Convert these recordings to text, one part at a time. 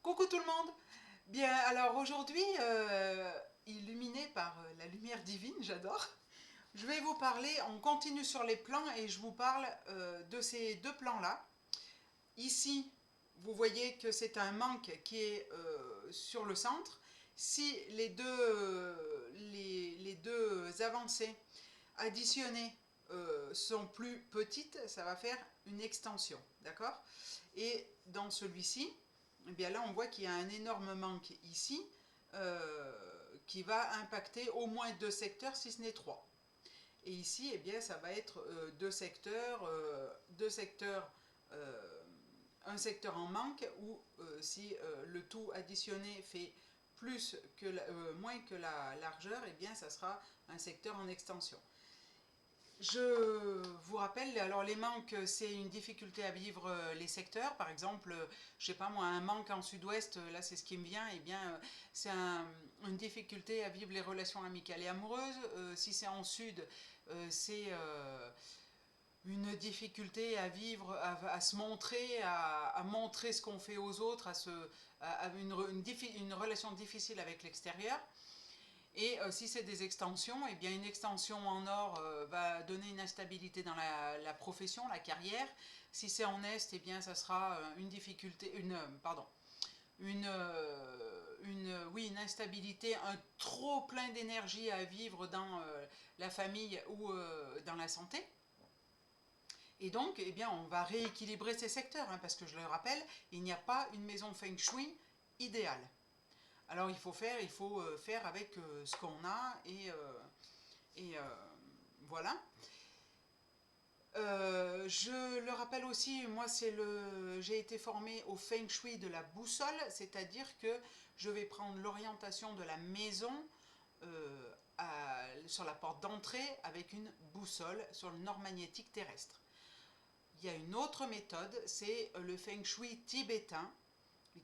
Coucou tout le monde. Bien, alors aujourd'hui, illuminé par la lumière divine, j'adore, je vais vous parler, on continue sur les plans et je vous parle de ces deux plans-là. Ici, vous voyez que c'est un manque qui est sur le centre. Si les deux avancées additionnées sont plus petites, ça va faire une extension, d'accord? Et dans celui-ci, eh bien là on voit qu'il y a un énorme manque ici qui va impacter au moins deux secteurs, si ce n'est trois. Et ici, eh bien, ça va être deux secteurs, euh, un secteur en manque, ou si le tout additionné fait moins que la largeur, eh bien, ça sera un secteur en extension. Je vous rappelle, alors les manques, c'est une difficulté à vivre les secteurs. Par exemple, je sais pas moi, un manque en sud-ouest, là c'est ce qui me vient, et bien c'est une difficulté à vivre les relations amicales et amoureuses. Si c'est en sud, c'est une difficulté à vivre, à se montrer, à montrer ce qu'on fait aux autres, à une relation difficile avec l'extérieur. Et si c'est des extensions, eh bien une extension en or va donner une instabilité dans la profession, la carrière. Si c'est en est, eh bien ça sera une difficulté, oui, une instabilité, un trop plein d'énergie à vivre dans la famille ou dans la santé. Et donc, eh bien, on va rééquilibrer ces secteurs, hein, parce que je le rappelle, il n'y a pas une maison feng shui idéale. Alors il faut faire avec ce qu'on a, et voilà. Je le rappelle aussi, moi j'ai été formée au feng shui de la boussole, c'est-à-dire que je vais prendre l'orientation de la maison sur la porte d'entrée avec une boussole sur le nord magnétique terrestre. Il y a une autre méthode, c'est le feng shui tibétain,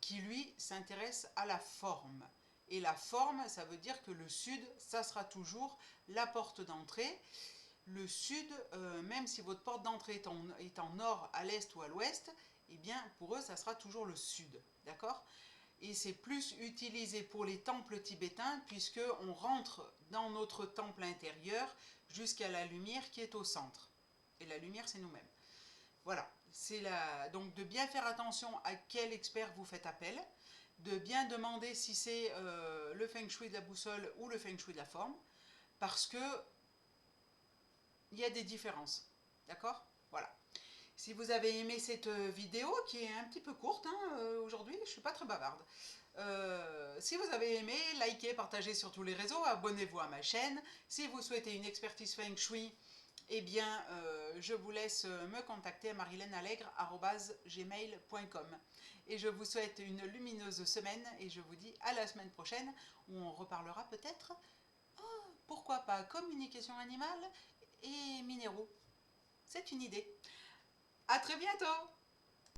qui lui s'intéresse à la forme. Et la forme, ça veut dire que le sud, ça sera toujours la porte d'entrée. Le sud, même si votre porte d'entrée est en nord, à l'est ou à l'ouest, eh bien pour eux, ça sera toujours le sud, d'accord? Et c'est plus utilisé pour les temples tibétains, puisque on rentre dans notre temple intérieur jusqu'à la lumière qui est au centre. Et la lumière, c'est nous-mêmes. Voilà, donc de bien faire attention à quel expert vous faites appel, de bien demander si c'est le feng shui de la boussole ou le feng shui de la forme, parce que il y a des différences, d'accord? Voilà. Si vous avez aimé cette vidéo, qui est un petit peu courte hein, aujourd'hui, je ne suis pas très bavarde. Si vous avez aimé, likez, partagez sur tous les réseaux, abonnez-vous à ma chaîne. Si vous souhaitez une expertise feng shui, eh bien, je vous laisse me contacter à marilèneallegre@gmail.com. Et je vous souhaite une lumineuse semaine et je vous dis à la semaine prochaine où on reparlera peut-être, pourquoi pas, communication animale et minéraux. C'est une idée. À très bientôt!